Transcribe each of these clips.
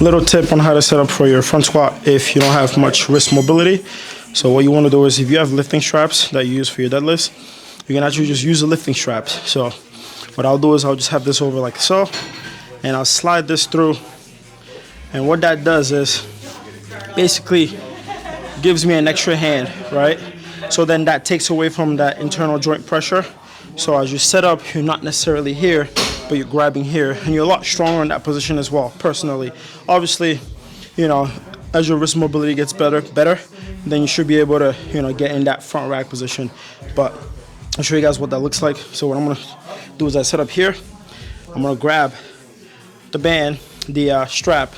Little tip on how to set up for your front squat if you don't have much wrist mobility. So what you want to do is, if you have lifting straps that you use for your deadlifts, you can actually just use the lifting straps. So what I'll do is I'll just have this over like so, and I'll slide this through. And what that does is basically gives me an extra hand, right? So then that takes away from that internal joint pressure. So as you set up, you're not necessarily here, but you're grabbing here, and you're a lot stronger in that position as well, personally. Obviously, you know, as your wrist mobility gets better, then you should be able to, you know, get in that front rack position. But I'll show you guys what that looks like. So what I'm gonna do is I set up here, I'm gonna grab the band, the strap,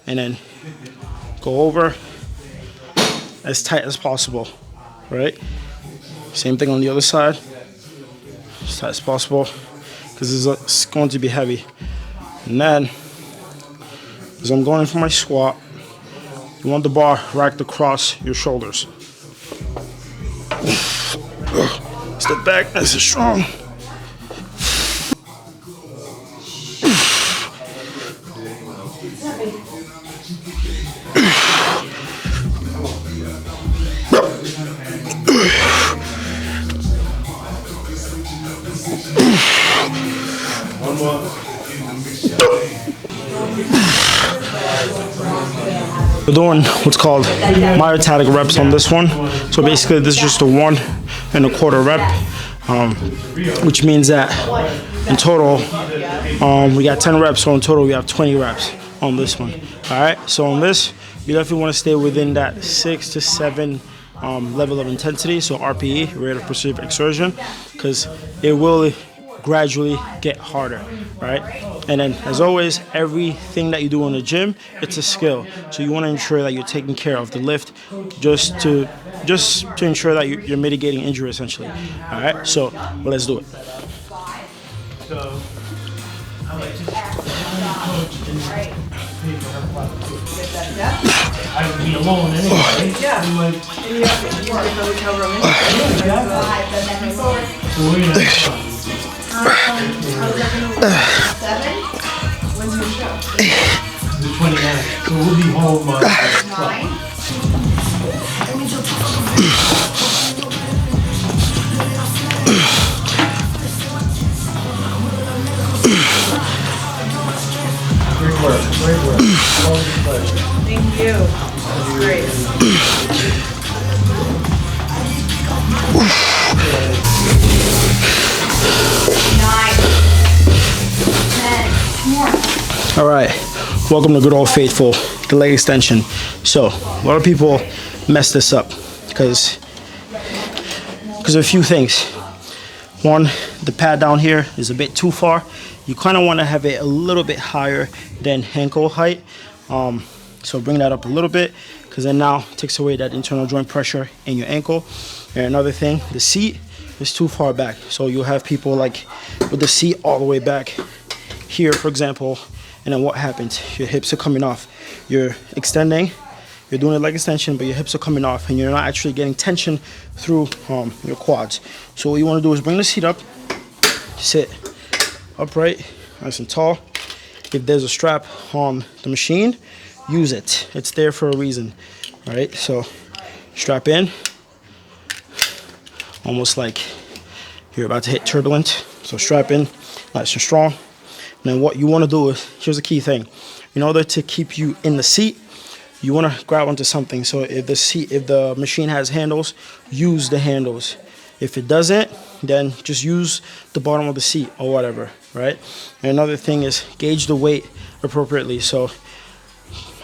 and then go over as tight as possible, right? Same thing on the other side, as tight as possible, because it's going to be heavy. And then, as I'm going in for my squat, you want the bar racked across your shoulders. Step back, nice and strong. One more. We're doing what's called myotatic reps on this one. So basically this is just a 1 1/4 rep, which means that in total we got 10 reps, so in total we have 20 reps on this one. All right, so on this you definitely want to stay within that 6 to 7 level of intensity, so RPE, rate of perceived exertion, because it will gradually get harder, right? And then, as always, everything that you do in the gym, it's a skill. So you want to ensure that you're taking care of the lift, just to ensure that you're mitigating injury, essentially. All right. So let's do it. So, I like to I would be alone anyway. Yeah. I'm like, And you have to work in the hotel room anyway. so we're gonna have fun. How's that gonna work? 7? When's your show? The 29th. So we'll be home 9? Great work. Always a pleasure. Thank you. That's great. 9, 10, more. All right. Welcome to good old faithful, the leg extension. So a lot of people mess this up because of a few things. One, the pad down here is a bit too far. You kind of want to have it a little bit higher than ankle height. So bring that up a little bit, because then now it takes away that internal joint pressure in your ankle. And another thing, the seat is too far back. So you'll have people like with the seat all the way back here, for example, and then what happens? Your hips are coming off. You're extending, you're doing a leg extension, but your hips are coming off and you're not actually getting tension through your quads. So what you want to do is bring the seat up, sit upright, nice and tall. If there's a strap on the machine, use it. It's there for a reason, right? So strap in, almost like you're about to hit turbulent. So strap in, nice and strong. And then what you want to do is, here's the key thing. In order to keep you in the seat, you want to grab onto something. So if the machine has handles, use the handles. If it doesn't, then just use the bottom of the seat or whatever, right? And another thing is gauge the weight appropriately. So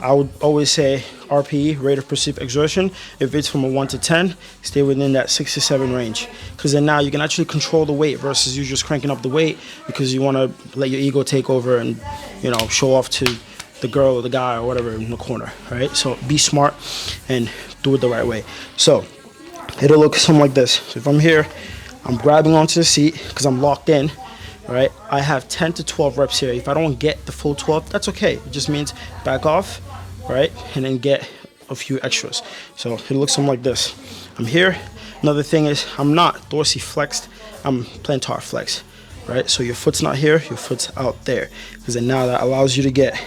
I would always say RPE, rate of perceived exertion. If it's from a 1 to 10, stay within that 6 to 7 range. Because then now you can actually control the weight versus you just cranking up the weight because you want to let your ego take over and, you know, show off to the girl or the guy or whatever in the corner, right? So be smart and do it the right way. So it'll look something like this. So if I'm here, I'm grabbing onto the seat because I'm locked in, right? I have 10 to 12 reps here. If I don't get the full 12, that's okay. It just means back off, right? And then get a few extras. So it looks something like this. I'm here. Another thing is I'm not dorsiflexed, I'm plantar flex, right? So your foot's not here, your foot's out there. Because then now that allows you to get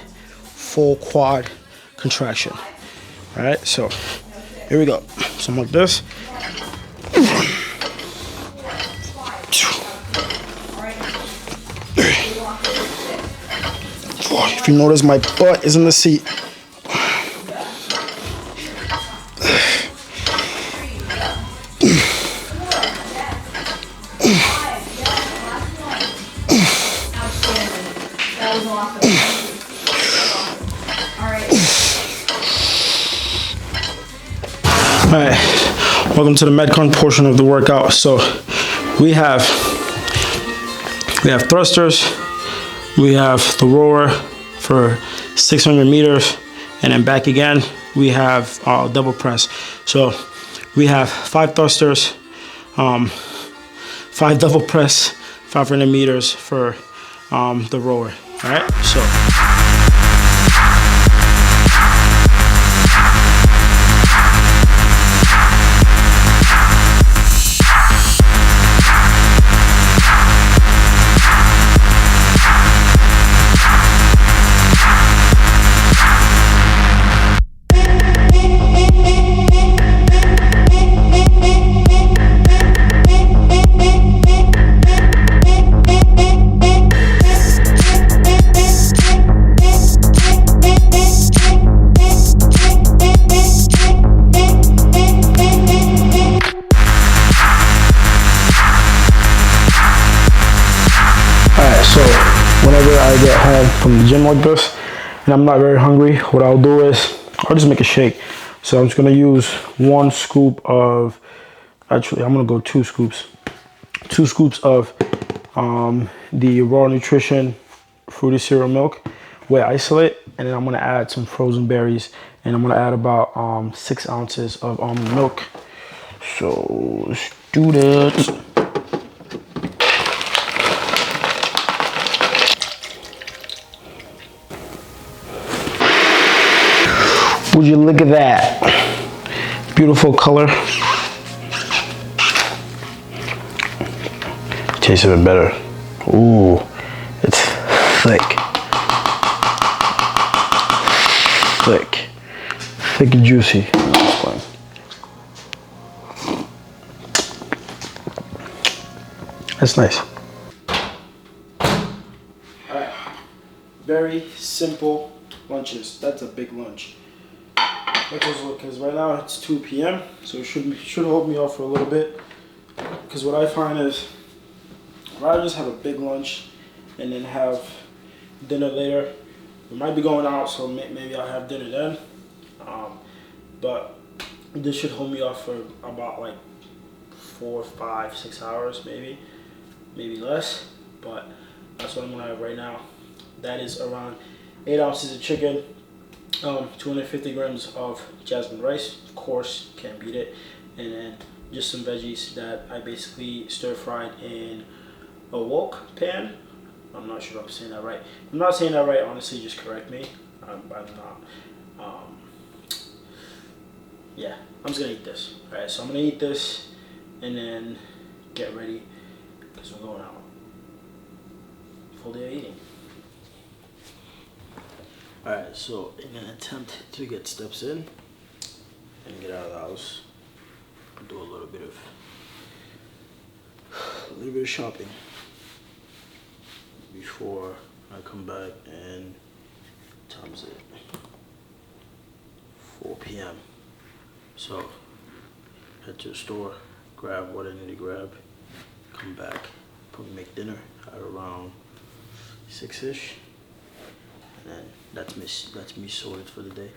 full quad contraction. All right, so here we go. Something like this. If you notice, my butt is in the seat. All right, welcome to the Metcon portion of the workout. So we have thrusters, we have the rower for 600 meters, and then back again we have double press. So we have 5 thrusters, 5 double press, 500 meters for the rower. All right, so. So whenever I get home from the gym like this and I'm not very hungry, what I'll do is I'll just make a shake. So I'm just gonna use 1 scoop of, actually I'm gonna go 2 scoops. 2 scoops of the Raw Nutrition fruity cereal milk whey isolate, and then I'm gonna add some frozen berries, and I'm gonna add about 6 ounces of almond milk. So let's do that. Would you look at that? Beautiful color. Tastes even better. Ooh, it's thick. Thick and juicy. That's nice. Alright. Very simple lunches. That's a big lunch. Because right now it's 2 p.m. so it should hold me off for a little bit. Because what I find is, I'd rather just have a big lunch and then have dinner later. We might be going out, so maybe I'll have dinner then. But this should hold me off for about like 4, 5, 6 hours, maybe less. But that's what I'm gonna have right now. That is around 8 ounces of chicken. 250 grams of jasmine rice, of course, can't beat it, and then just some veggies that I basically stir fried in a wok pan. I'm not sure if I'm saying that right. If I'm not saying that right, honestly, just correct me. I'm not. Yeah, I'm just gonna eat this. All right, so I'm gonna eat this and then get ready because we're going out. Full day of eating. Alright, so in an attempt to get steps in and get out of the house, I'll do a little bit of shopping before I come back, and time's it 4 p.m. So head to the store, grab what I need to grab, come back, probably make dinner at around 6-ish. And that's me sorted for the day.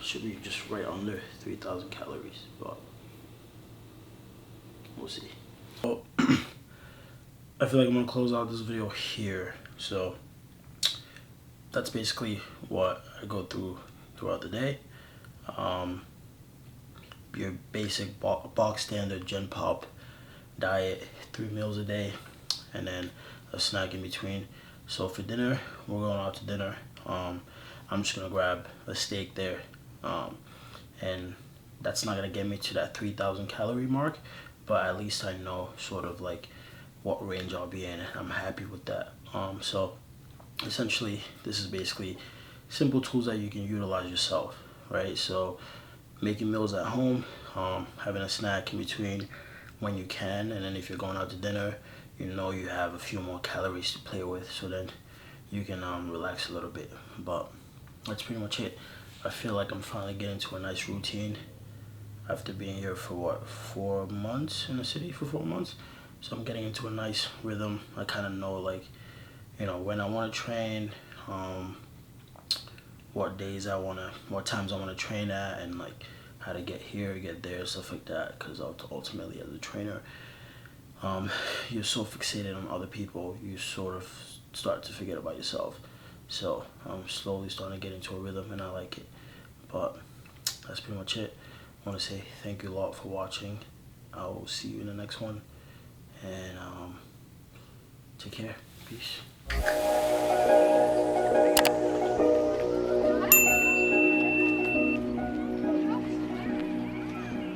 Should be just right under 3,000 calories, but we'll see. So, I feel like I'm gonna close out this video here. So that's basically what I go through throughout the day. Your basic box standard Gen Pop diet, 3 meals a day, and then a snack in between. So for dinner, we're going out to dinner. I'm just gonna grab a steak there, and that's not gonna get me to that 3,000 calorie mark, but at least I know sort of like what range I'll be in, and I'm happy with that. So essentially, this is basically simple tools that you can utilize yourself, right? So making meals at home, having a snack in between when you can, and then if you're going out to dinner, you know you have a few more calories to play with, so then you can relax a little bit. But that's pretty much it. I feel like I'm finally getting to a nice routine after being here for what, 4 months in the city, for 4 months. So I'm getting into a nice rhythm. I kind of know, like, you know, when I want to train, what times I want to train at, and like how to get here, get there, stuff like that. Because ultimately, as a trainer, you're so fixated on other people, you sort of start to forget about yourself. So I'm slowly starting to get into a rhythm, and I like it. But that's pretty much it. I want to say thank you a lot for watching. I will see you in the next one, and take care. Peace.